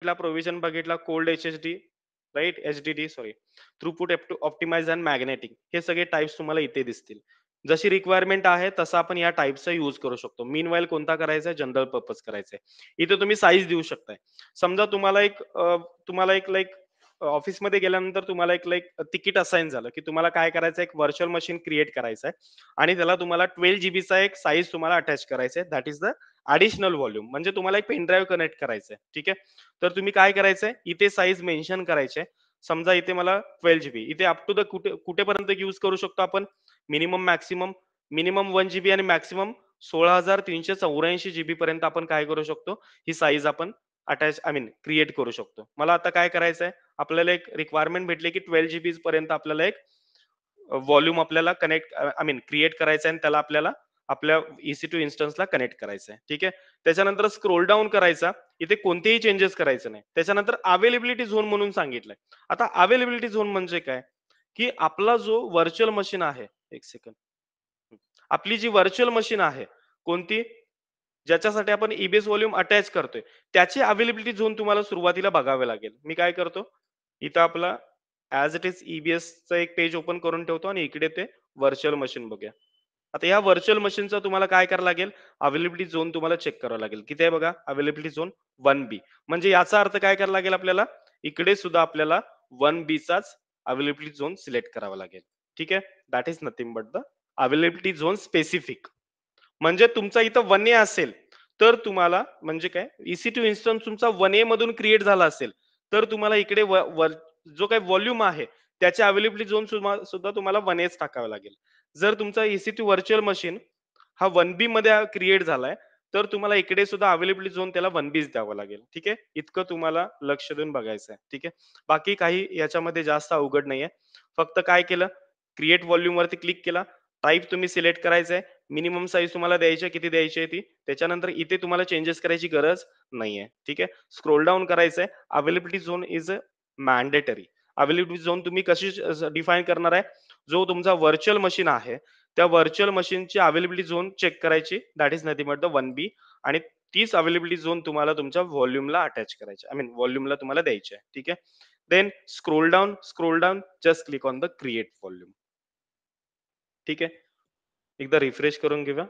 Provision बघितला, cold HSD, right, HDD sorry, throughput optimize and magnetic, हे सगळे types तुम्हाला इथे दिसतील. जशी रिक्वायरमेंट आहे तसं आपण या टाइपचा यूज करू शकतो. मीनवाईल कोणता करायचा आहे, जनरल पर्पज करायचा आहे. इथे तुम्ही साईज देऊ शकताय. समजा तुम्हाला एक लाईक ऑफिसमध्ये गेल्यानंतर तुम्हाला एक लाईक तिकीट असाइन झालं, की तुम्हाला काय करायचं, एक व्हर्च्युअल मशीन क्रिएट करायचं आहे आणि त्याला तुम्हाला 12 जीबीचा एक साईज तुम्हाला अटॅच करायचा आहे. That is the additional volume. म्हणजे तुम्हाला एक पेन ड्राईव्ह कनेक्ट करायचं आहे. ठीक आहे. तर तुम्ही काय करायचंय, इथे साईज मेन्शन करायचे. समजा इथे मला 12 जीबी, इथे अप टू द कुठेपर्यंत यूज करू शकतो आपण, मिनिमम मॅक्सिमम, मिनिमम 1 जीबी आणि मॅक्सिमम 16,384 जीबी पर्यंत आपण काय करू शकतो, ही साईज आपण अटॅच आय मीन क्रिएट करू शकतो. मला आता काय करायचंय, आपल्याला एक रिक्वायरमेंट भेटली की 12 जीबी पर्यंत आपल्याला एक व्हॉल्यूम आपल्याला कनेक्ट आय मीन क्रिएट करायचं आहे आणि त्याला आपल्याला आपल्या EC2 इन्स्टन्सला कनेक्ट करायचं आहे. ठीक आहे. त्याच्यानंतर स्क्रोल डाऊन करायचा. इथे कोणतेही चेंजेस करायचे नाही. त्याच्यानंतर अवेलेबिलिटी झोन म्हणून सांगितलंय. आता अवेलेबिलिटी झोन म्हणजे काय, की आपला जो व्हर्च्युअल मशीन आहे, एक सेकंड, आपली जी व्हर्च्युअल मशीन आहे, कोणती, ज्याच्यासाठी आपण ईबीएस व्हॉल्यूम अटॅच करतोय, त्याची अवेलेबिलिटी झोन तुम्हाला सुरुवातीला बघावे लागेल. मी काय करतो, इथं आपला ॲज इट इज ईबीएसचं एक पेज ओपन करून ठेवतो आणि इकडे ते व्हर्च्युअल मशीन बघूया. आता या व्हर्च्युअल मशीनचं तुम्हाला काय करावं लागेल, अवेलेबिलिटी झोन तुम्हाला चेक करावं लागेल. किती आहे बघा, अवेलेबिलिटी झोन 1B. म्हणजे याचा अर्थ काय करावं लागेल आपल्याला, इकडे सुद्धा आपल्याला 1B चाच अवेलेबिलिटी झोन सिलेक्ट करावा लागेल. ठीक आहे. That is nothing but the availability zone specific. म्हणजे तुमचा इथं 1A असेल, तर तुम्हाला म्हणजे काय, EC2 इन्स्टन्स तुमचा 1A मधून क्रिएट झाला असेल, तर तुम्हाला इकडे जो काही व्हॉल्यूम आहे, त्याची अवेलेबिलिटी झोन सुद्धा तुम्हाला 1Aच टाकावा लागेल. जर तुमचा EC2 व्हर्च्युअल मशीन हा 1B मध्ये क्रिएट झालाय, तर तुम्हाला इकडे सुद्धा अवेलेबिलिटी झोन त्याला 1Bच द्यावं लागेल. ठीक आहे. इतकं तुम्हाला लक्ष देऊन बघायचं आहे. ठीक आहे. बाकी काही याच्यामध्ये जास्त अवघड नाहीये. फक्त काय केलं, क्रिएट व्हॉल्यूम वरती क्लिक केला, टाइप तुम्ही सिलेक्ट करायचं आहे, मिनिमम साईज तुम्हाला द्यायची आहे, किती द्यायची आहे ती. त्याच्यानंतर इथे तुम्हाला चेंजेस करायची गरज नाहीये. ठीक आहे. स्क्रोल डाऊन करायचंय. Availability zone is mandatory. Availability zone तुम्ही कशी डिफाईन करणार आहे, जो तुमचा व्हर्च्युअल मशीन आहे, त्या व्हर्च्युअल मशीनची अवेलेबिलिटी झोन चेक करायची. That is nothing but the 1B. आणि तीच अवेलेबिलिटी झोन तुम्हाला तुमच्या व्हॉल्यूमला अटॅच करायची, आय मीन व्हॉल्यूमला तुम्हाला द्यायची आहे. ठीक आहे. Then scroll down, just click on the create volume. ठीक आहे. एकदा रिफ्रेश करून घेऊया.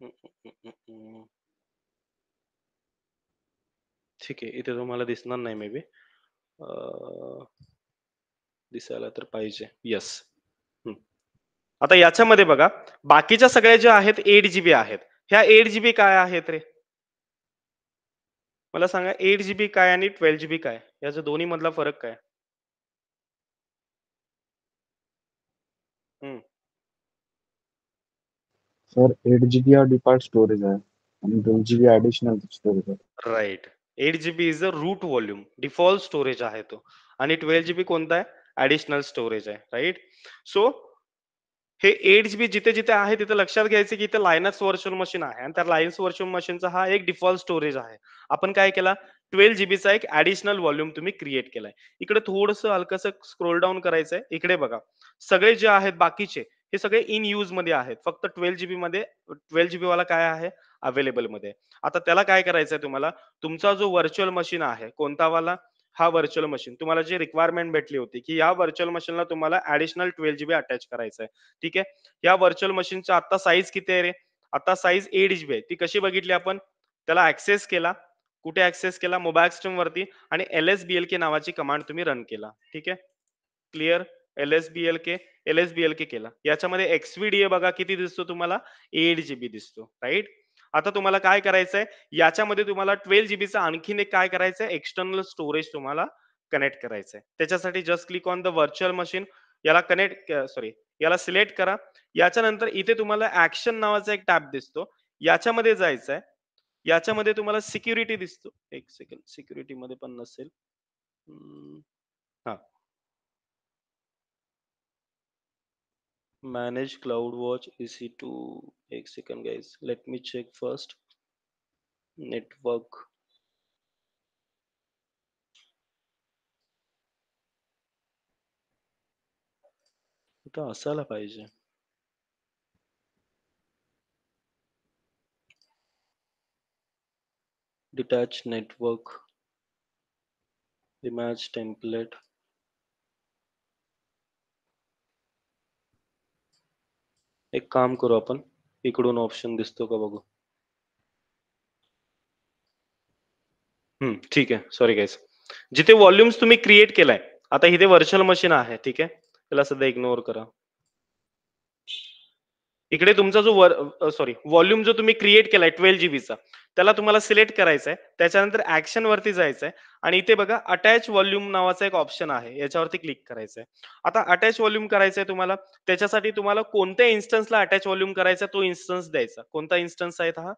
हं, हं, हं, हं. ठीक आहे. इथे तुम्हाला दिसणार नाही मे बी. दिसायला तर पाहिजे. येस. आता याच्यामध्ये बघा, बाकीच्या सगळ्या ज्या आहेत 8 जीबी आहेत. ह्या 8 जीबी काय आहेत रे? मला सांगा, 8 जीबी काय आणि 12 जीबी काय? याचा दोन्ही मधला फरक काय? हं. सर 8 GB हा डिफॉल्ट स्टोरेज आहे आणि 2 GB ॲडिशनल स्टोरेज आहे. Right. 8 GB is a route volume. Default storage आहे तो. आणि 12 जीबी कोणता आहे? ॲडिशनल स्टोरेज आहे. राइट? सो हे 8 जीबी जिथे-जिथे आहे तिथे लक्षात घ्यायचं की इथे लायनक्स व्हर्चुअल मशीन आहे आणि त्या लायन्स व्हर्चुअल मशीनचा हा एक डिफॉल्ट स्टोरेज आहे. आपण काय केला, 12 जीबीचा एक ॲडिशनल व्हॉल्यूम तुम्ही क्रिएट केलाय. इकडे थोडंसं हलकसं स्क्रोल डाउन करायचंय. इकडे बघा. सगळे जे आहेत बाकीचे, हे सगळे इन यूज मध्ये आहेत. फक्त 12 जीबी मध्ये 12 जीबी वाला काय आहे? अवेलेबल मध्ये. आता त्याला काय करायचंय तुम्हाला? तुमचा जो व्हर्चुअल मशीन आहे, कोणता वाला? हा व्हर्चुअल मशीन. तुम्हाला जी रिक्वायरमेंट भेटली होती, की या व्हर्चुअल मशीनला तुम्हाला ॲडिशनल 12 जीबी अटॅच करायचंय. ठीक आहे. या व्हर्चुअल मशीनचा आता साईज किती आहे रे? आता साईज 8 जीबी आहे. ती कशी बघितली आपण? त्याला ऍक्सेस केला. कुठे ऍक्सेस केला? मोबाईल सिस्टम वरती. आणि LSBLK नावाची कमांड तुम्ही रन केला. ठीक आहे. क्लिअर. LSBLK, LSBLK केला. याच्यामध्ये XVDA बघा किती दिसतो तुम्हाला? 8 जीबी दिसतो. राईट. आता तुम्हाला काय करायचंय, याच्यामध्ये तुम्हाला 12 जीबीचा आणखीन एक काय करायचंय, एक्सटर्नल स्टोरेज तुम्हाला कनेक्ट करायचंय. त्याच्यासाठी just click on the virtual machine. याला कनेक्ट सॉरी, याला सिलेक्ट करा. याच्यानंतर इथे तुम्हाला ऍक्शन नावाचा एक टॅब दिसतो. याच्यामध्ये जायचंय. याच्यामध्ये तुम्हाला सिक्युरिटी दिसतो. एक सेकंड, सिक्युरिटी मध्ये पण नसेल. हा, मॅनेज क्लाउड वॉच EC2. एक second guys, let me check first. Network. इथं असायला पाहिजे. Detach network, image template. एक काम करू आपण, इकडून ऑप्शन दिसतो का बघू. ठीक आहे. Sorry guys. जिथे व्हॉल्यूम्स तुम्ही क्रिएट केलाय, आता इथे व्हर्च्युअल मशीन आहे, ठीक आहे. त्याला सध्या इग्नोर करा. इकडे तुमचा जो सॉरी व्हॉल्यूम जो तुम्ही क्रिएट केलाय 12 जीबीचा, त्याला तुम्हाला सिलेक्ट करायचा आहे. त्याच्यानंतर ऍक्शन वरती जायचं आहे आणि इथे बघा अटॅच व्हॉल्यूम नावाचा एक ऑप्शन आहे, याच्यावरती क्लिक करायचं आहे. आता अटॅच व्हॉल्यूम करायचंय तुम्हाला, त्याच्यासाठी तुम्हाला कोणत्या इन्स्टन्सला अटॅच व्हॉल्यूम करायचा तो इन्स्टन्स द्यायचा. कोणता इन्स्टन्स आहे हा?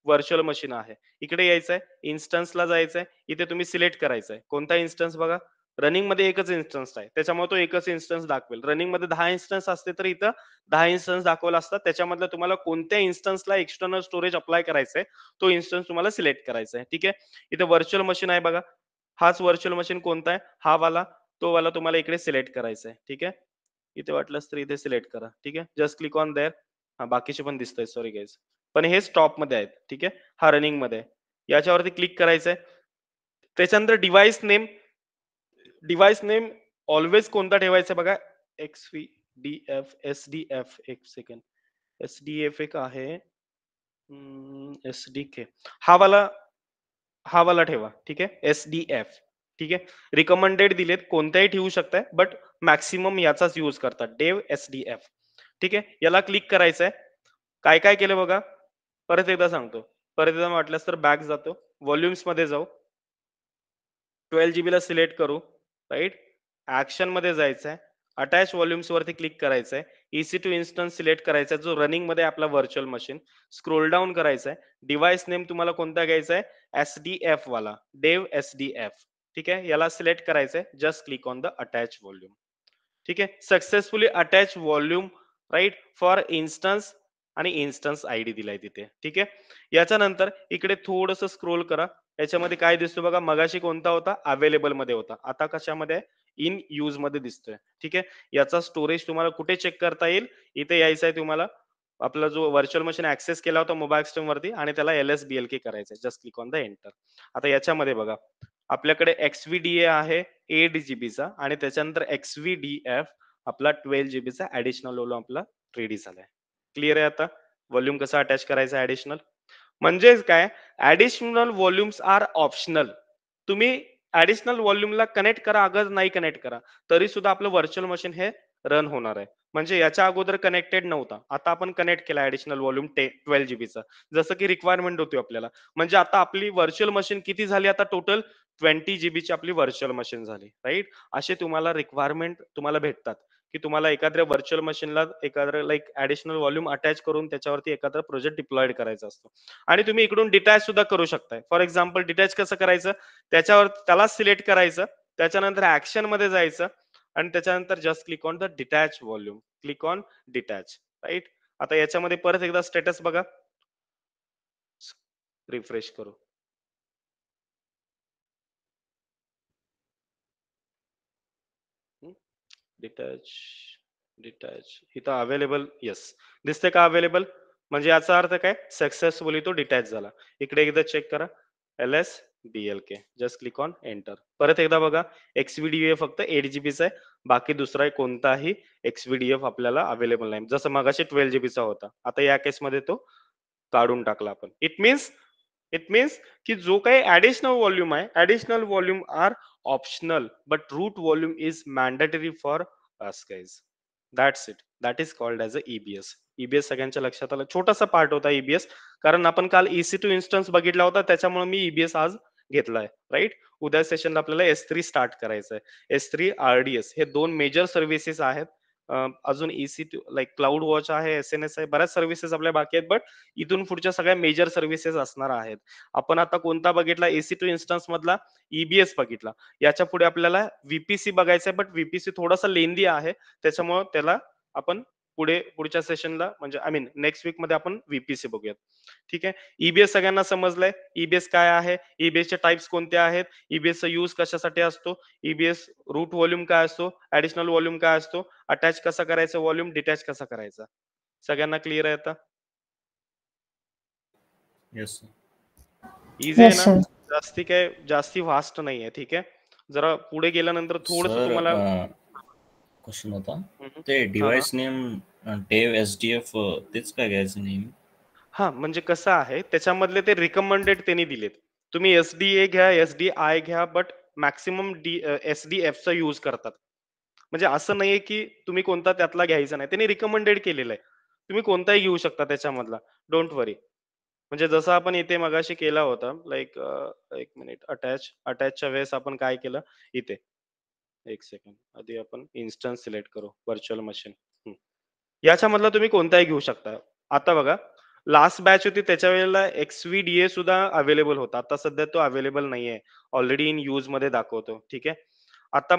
व्हर्च्युअल मशीन आहे. इकडे यायचंय, इन्स्टन्सला जायचंय, इथे तुम्ही सिलेक्ट करायचंय. कोणता इन्स्टन्स बघा, रनिंग मध्ये एकच इन्स्टन्स आहे, त्याच्यामुळे तो एकच इन्स्टन्स दाखवेल. रनिंग मध्ये 10 इन्स्टन्स असते तर इथं 10 इन्स्टन्स दाखवला असतात. त्याच्यामधलं तुम्हाला कोणत्या इन्स्टन्सला एक्सटर्नल स्टोरेज अप्लाय करायचंय तो इन्स्टन्स तुम्हाला सिलेक्ट करायचा आहे. ठीक आहे. इथे व्हर्च्युअल मशीन आहे बघा, हाच व्हर्च्युअल मशीन कोणता आहे, हा वाला, तो वाला तुम्हाला इकडे सिलेक्ट करायचा आहे. ठीक आहे. इथे वाटलंच तर इथे सिलेक्ट करा. ठीक आहे. Just click on their. हा बाकीचे पण दिसतंय, सॉरी गाईज. पण हे स्टॉप मध्ये आहेत. ठीक आहे. हा रनिंग मध्ये आहे. याच्यावरती क्लिक करायचंय. त्याच्यानंतर डिव्हाइस नेम ऑलवेज कोणता ठेवायचा बघा, XVDF SDF, एक सेकंड, SDF एक आहे, SDK, हा वाला, हा वाला ठेवा. ठीक आहे. SDF. ठीक आहे. रिकमेंडेड दिलेत, कोणत्याही ठेवू शकताय, बट मॅक्सिमम याचाच यूज करतात, डेव SDF. ठीक आहे. याला क्लिक करायचंय. काय काय केलं बघा, परत एकदा सांगतो. परत एकदा वाटल्यास तर बॅक जातो, व्हॉल्यूम्स मध्ये जाऊ, 12 जीबी ला सिलेक्ट करू, राईट. ऍक्शन मध्ये जायचंय, अटॅच व्हॉल्यूम्स वरती क्लिक करायचंय, EC2 इन्स्टन्स सिलेक्ट करायचा जो रनिंग मध्ये आपला व्हर्च्युअल मशीन, स्क्रोल डाऊन करायचंय. डिव्हाइस नेम तुम्हाला कोणता घ्यायचा आहे, SDF वाला, डेव SDF. ठीक आहे. याला सिलेक्ट करायचंय, just click on the attach volume. ठीक आहे. Successfully attach volume, right, for instance, आणि इन्स्टन्स आयडी दिलाय तिथे. ठीक आहे. याच्यानंतर इकडे थोडस स्क्रोल करा. याच्यामध्ये काय दिसतो बघा, मगाशी कोणता होता, अवेलेबल मध्ये होता, आता कशामध्ये आहे, इन यूज मध्ये दिसतोय. ठीक आहे. याचा स्टोरेज तुम्हाला कुठे चेक करता येईल, इथे यायचं आहे तुम्हाला, आपला जो व्हर्च्युअल मशीन ऍक्सेस केला होता मोबाईल स्ट्रीम वरती, आणि त्याला LSBLK करायचं आहे. Just click on the enter. आता याच्यामध्ये बघा, आपल्याकडे XVDA आहे 8 जीबीचा, आणि त्याच्यानंतर XVDF आपला 12 जीबीचा ऍडिशनल व्हॉल्यूम आपला रेडी झालाय. क्लिअर आहे आता व्हॉल्यूम कसा अटॅच करायचा ऍडिशनल. म्हणजेच काय, ऍडिशनल व्हॉल्यूम्स आर ऑप्शनल. तुम्ही ऍडिशनल व्हॉल्यूमला कनेक्ट करा, अगर नाही कनेक्ट करा तरी सुद्धा आपलं व्हर्च्युअल मशीन हे रन होणार आहे. म्हणजे याच्या अगोदर कनेक्टेड नव्हता, आता आपण कनेक्ट केला ऍडिशनल व्हॉल्यूम 12 जीबीचा, जसं की रिक्वायरमेंट होती आपल्याला. म्हणजे आता आपली व्हर्च्युअल मशीन किती झाली, आता टोटल 20 जीबीची आपली व्हर्च्युअल मशीन झाली, राईट. असे तुम्हाला रिक्वायरमेंट तुम्हाला भेटतात, की तुम्हाला एखाद्या व्हर्च्युअल मशीनला एखाद्या लाईक ऍडिशनल व्हॉल्यूम अटॅच करून त्याच्यावरती एखादा प्रोजेक्ट डिप्लॉइड करायचा असतो. आणि तुम्ही इकडून डिटॅच सुद्धा करू शकताय. फॉर एक्झाम्पल डिटॅच कसं करायचं, त्याच्यावर त्याला सिलेक्ट करायचं, त्याच्यानंतर ऍक्शन मध्ये जायचं, आणि त्याच्यानंतर just click on the detach volume, click on detach, right. आता याच्यामध्ये परत एकदा स्टेटस बघा, रिफ्रेश करू. डिटॅच, डिटॅच इथं अवेलेबल, येस, दिसतंय का अवेलेबल. म्हणजे याचा अर्थ काय, सक्सेसफुली तो डिटॅच झाला. इकडे एकदा चेक करा, LSBLK, just click on enter. परत एकदा बघा, XVDF फक्त 8 जीबीचा आहे, बाकी दुसरा कोणताही XVDF आपल्याला अवेलेबल नाही, जसं मगाशी 12 जीबीचा होता, आता या केसमध्ये तो काढून टाकला आपण. इट मीन्स की जो काही ऍडिशनल व्हॉल्यूम आहे, additional volume are optional, but root volume is mandatory for us guys. That's it, that is called as a EBS. EBS सगळ्यांच्या लक्षात आलं, छोटासा पार्ट होता EBS, कारण आपण काल EC2 इन्स्टन्स बघितला होता, त्याच्यामुळे मी EBS आज घेतलाय, राईट. उद्या सेशनला आपल्याला S3 स्टार्ट करायचं आहे. S3 RDS हे दोन मेजर सर्व्हिसेस आहेत. अजून EC2 लाईक क्लाउड वॉच आहे, SNS आहे, बऱ्याच सर्व्हिसेस आपल्या बाकी आहेत, बट इथून पुढच्या सगळ्या मेजर सर्व्हिसेस असणार आहेत. आपण आता कोणता बघितला, EC2 इन्स्टन्स मधला EBS बघितला. याच्या पुढे आपल्याला VPC बघायचं आहे, बट VPC थोडासा लेंदी आहे, त्याच्यामुळे त्याला आपण पुढच्या सेशनला, म्हणजे आय मीन नेक्स्ट वीक मध्ये आपण VPC बघूयात. ठीक आहे. EBS सगळ्यांना समजलंय, EBS काय आहे, EBS चे टाइप्स कोणते आहेत, EBS चा यूज कशासाठी असतो, EBS रूट व्हॉल्यूम काय असतो, ऍडिशनल व्हॉल्यूम काय असतो, अटॅच कसा करायचा व्हॉल्यूम, डिटॅच कसा करायचा, सगळ्यांना क्लिअर आहे आता. Yes, sir. इझी आहे येस ना, सर. जास्ती व्हास्ट नाहीये. ठीक आहे. जरा पुढे गेल्यानंतर थोडस सर तुम्हाला क्वेश्चन होता हम्म. ते हा डिव्हाइस नेम टेव SDF तेच काय घ्यायचं नेहमी. हा म्हणजे कसं आहे त्याच्यामधले ते रिकमेंडेड त्यांनी दिलेत. तुम्ही SDA घ्या, SDI घ्या, बट मॅक्सिमम SDF चा यूज करतात. म्हणजे असं नाहीये की तुम्ही कोणता त्यातला घ्यायचा नाही. त्यांनी रिकमेंडेड केलेलं आहे. तुम्ही कोणताही घेऊ शकता त्याच्यामधला. डोंट वरी. म्हणजे जसं आपण इथे मगाशी केला होता, लाईक एक मिनिट, अटॅचच्या वेळेस आपण काय केलं इथे. एक सेकंड, आधी आपण इन्स्टन्स सिलेक्ट करू, व्हर्च्युअल मशीन. याच्यामधला तुम्ही कोणताही घेऊ शकता. आता बघा, लास्ट बॅच होती त्याच्या वेळेला XVDA सुद्धा अवेलेबल होता. आता सध्या तो अवेलेबल नाहीये. ऑलरेडी इन यूज मध्ये दाखवतो. ठीक आहे. आता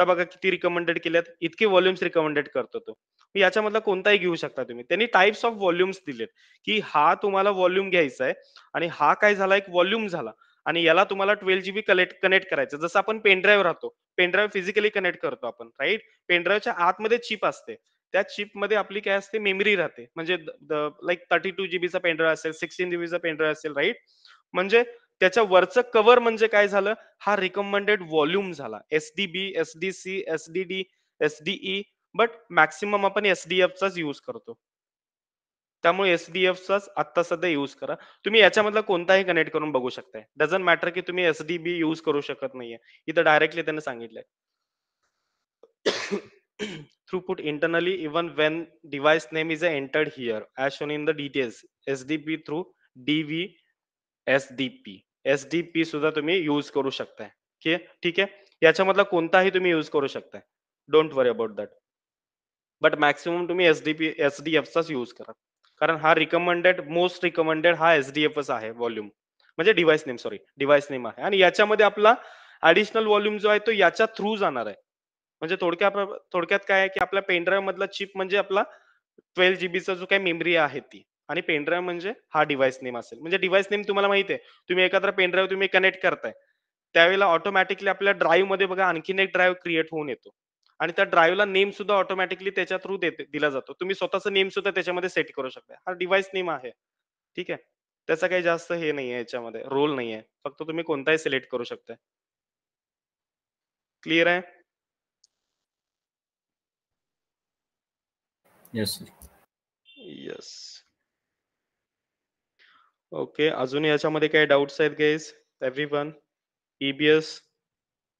बघा किती रिकमेंडेड केल्यात, इतके व्हॉल्युम्स रिकमेंडेड करतो तो. याच्यामधला कोणताही घेऊ शकता तुम्ही. त्यांनी टाइप्स ऑफ व्हॉल्युम्स दिलेत, की हा तुम्हाला व्हॉल्यूम घ्यायचा आहे आणि हा काय झाला, एक व्हॉल्यूम झाला आणि याला तुम्हाला 12 GB कनेक्ट करायचं. जसं आपण पेनड्राईव्ह राहतो, पेनड्राईव्ह फिजिकली कनेक्ट करतो आपण, राईट. पेनड्राईव्हच्या आतमध्ये चिप असते. त्या चिप मध्ये आपली काय असते, मेमरी राहते. म्हणजे लाईक 32 जीबीचा पेनड्राईव्ह असेल, 16 जीबीचा पेनड्राईव्ह असेल, राईट. म्हणजे त्याच्या वरचं कव्हर म्हणजे काय झालं, हा रिकमेंडेड व्हॉल्यूम झाला. SDB, SDC, SDD, SDE, but maximum आपण SDF चाच यूज करतो. त्यामुळे SDF चाच आता सध्या यूज करा. तुम्ही याच्यामधला कोणताही कनेक्ट करून बघू शकताय. डझंट मॅटर की तुम्ही SDB यूज करू शकत नाहीये. इथं डायरेक्टली त्यांनी सांगितलंय. Throughput internally even when device name is entered here as shown in the details. SDP through DV SDP. SDP सुद्धा तुम्ही यूज करू शकताय. ठीक आहे. याच्यामधला कोणताही तुम्ही यूज करू शकताय. Don't worry about that. But maximum तुम्ही SDF चाच यूज करा. कारण हा मोस्ट रिकमेंडेड हा SDFच आहे व्हॉल्यूम. म्हणजे device name, sorry, device name आहे. आणि याच्यामध्ये आपला ऍडिशनल व्हॉल्यूम जो आहे तो याच्या थ्रू जाणार आहे. म्हणजे थोडक्यात काय आहे की आपल्या पेनड्राईव्ह मधला चिप म्हणजे आपला 12 जीबीचा जो काही मेमरी आहे ती, आणि पेनड्राईव्ह म्हणजे हा डिव्हाइस नेम असेल. म्हणजे डिव्हाइस नेम तुम्हाला माहिती आहे, तुम्ही एखादा पेनड्राईव्ह तुम्ही कनेक्ट करताय त्यावेळेला ऑटोमॅटिकली आपल्या ड्राईव्ह मध्ये बघा आणखीन एक ड्राईव्ह क्रिएट होऊन येतो आणि त्या ड्राईव्हला नेम सुद्धा ऑटोमॅटिकली त्याच्या थ्रू दिला जातो. तुम्ही स्वतःचा नेम सुद्धा त्याच्यामध्ये सेट करू शकता. हा डिव्हाइस नेम आहे. ठीक आहे. त्याचा काही जास्त हे नाहीये, याच्यामध्ये रोल नाहीये. फक्त तुम्ही कोणताही सिलेक्ट करू शकता. क्लिअर आहे? Yes sir. येस. ओके. अजून याच्यामध्ये काही डाऊट्स आहेत गाईज? एव्हरीवन?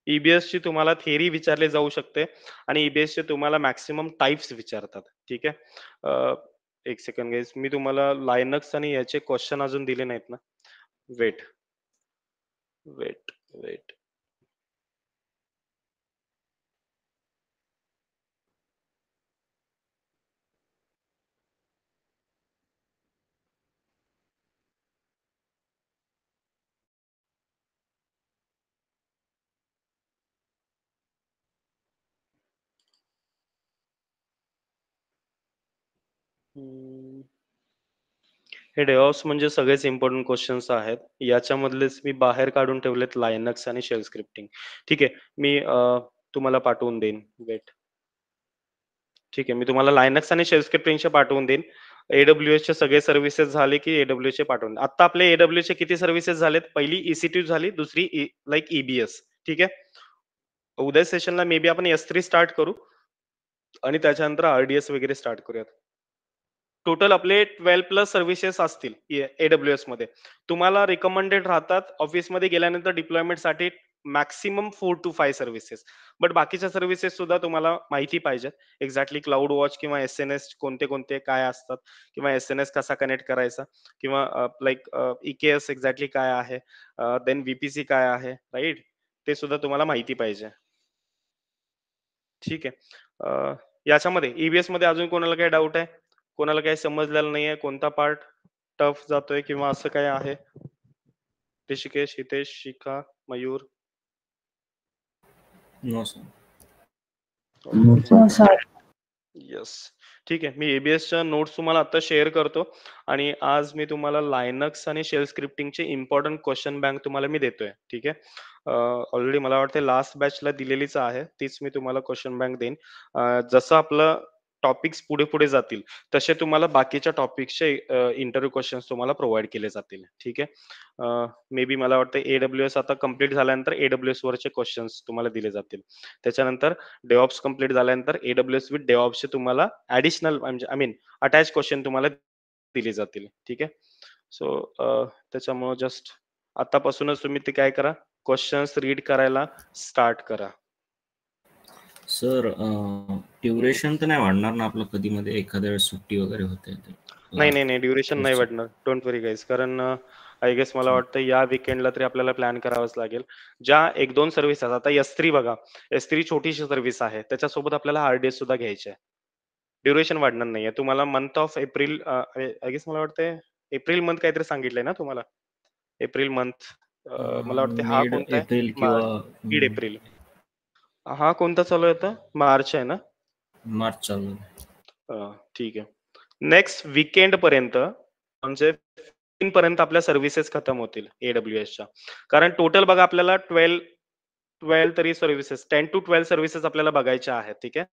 ईबीएस ची तुम्हाला थिअरी विचारली जाऊ शकते आणि ईबीएस चे तुम्हाला मॅक्सिमम टाइप्स विचारतात. ठीक आहे. एक सेकंड गाईज, मी तुम्हाला लायनक्स आणि याचे क्वेश्चन अजून दिले नाहीत ना. Wait wait wait. हे डेव्हऑप्स म्हणजे सगळेच इम्पॉर्टंट क्वेश्चन्स आहेत. याच्यामधलेच मी बाहेर काढून ठेवलेत लायनक्स आणि शेल स्क्रिप्टिंग. ठीक आहे. मी तुम्हाला पाठवून देईन. वेट. ठीक आहे. मी तुम्हाला लायनक्स आणि शेल स्क्रिप्टिंगचे पाठवून देईन. AWS चे सगळे सर्व्हिसेस झाले की AWS चे पाठवून. आता आपले AWS चे किती सर्व्हिसेस झालेत? पहिली EC2 झाली, दुसरी लाईक EBS. ठीक आहे. उद्या सेशनला मे बी आपण S3 स्टार्ट करू आणि त्याच्यानंतर RDS वगैरे स्टार्ट करूयात. टोटल आपले 12 प्लस सर्व्हिसेस असतील AWS मध्ये. तुम्हाला रिकमेंडेड राहतात ऑफिसमध्ये गेल्यानंतर डिप्लॉयमेंटसाठी मॅक्सिमम 4 to 5 सर्व्हिसेस. बट बाकीच्या सर्व्हिसेस सुद्धा तुम्हाला माहिती पाहिजेत. एक्झॅक्टली क्लाउड वॉच किंवा SNS कोणते काय असतात, किंवा SNS कसा कनेक्ट करायचा, किंवा लाईक EKS एक्झॅक्टली काय आहे, देन VPC काय आहे, राईट. ते सुद्धा तुम्हाला माहिती पाहिजे. ठीक आहे. याच्यामध्ये EBS मध्ये अजून कोणाला काही डाऊट आहे? कोणाला काही समजलेलं नाहीये? कोणता पार्ट टफ जातोय किंवा असं काय आहे? Rishikesh, Hitesh, Shikha, Mayur? No sir. No, okay. sir. हो सर. येस. ठीक आहे. मी एबीएसच्या नोट्स तुम्हाला आता शेअर करतो आणि आज मी तुम्हाला लायनक्स आणि शेल स्क्रिप्टिंगचे इम्पॉर्टंट क्वेश्चन बँक तुम्हाला मी देतोय. ठीक आहे. ऑलरेडी मला वाटतं लास्ट बॅचला दिलेलीच आहे, तीच मी तुम्हाला क्वेश्चन बँक देईन. जसं आपलं टॉपिक्स पुढे-पुढे जातील, तसे तुम्हाला बाकीच्या टॉपिक्सचे इंटरव्ह्यू क्वेशन्स तुम्हाला प्रोव्हाईड केले जातील. ठीक आहे. मे बी मला वाटतं AWS आता कंप्लीट झाल्यानंतर AWS वरचे क्वेशन्स तुम्हाला दिले जातील. त्याच्यानंतर DevOps कंप्लीट झाल्यानंतर AWS विथ DevOpsचे तुम्हाला ॲडिशनल म्हणजे अटॅच क्वेशन तुम्हाला दिले जातील. ठीक आहे. सो त्याच्यामुळं जस्ट आतापासूनच तुम्ही ते काय करा, क्वेशन्स रीड करायला स्टार्ट करा. सर ड्युरेशन तर नाही वाढणार ना आपलं कधी मध्ये एखाद्या वेळेस सुट्टी वगैरे होते तर? नाही ड्युरेशन नाही वाढणार. Don't worry guys. कारण आय गेस मला वाटतं या वीकेंडला तरी आपल्याला प्लॅन करावाच लागेल. ज्या 1-2 सर्व्हिस आहेत, आता S3 बघा. S3 छोटीशी सर्व्हिस आहे. त्याच्यासोबत आपल्याला RDS सुद्धा घ्यायचे आहे. ड्युरेशन वाढणार नाहीये. तुम्हाला month of April I guess मला वाटतंय एप्रिल मंथ काहीतरी सांगितलंय ना तुम्हाला? एप्रिल मंथ मला वाटतं हा मिड कोणता आहे? एप्रिल किंवा मिड एप्रिल. हा कोणता चालू आहे आता? मार्च आहे ना? मार्च चालू आहे. ठीक आहे. नेक्स्ट वीकेंड पर्यंत म्हणजे 3 पर्यंत आपल्या सर्व्हिसेस खतम होतील AWSच्या. कारण टोटल बघा आपल्याला 12 तरी सर्व्हिसेस 10 to 12 सर्व्हिसेस आपल्याला बघायच्या आहेत. ठीक आहे.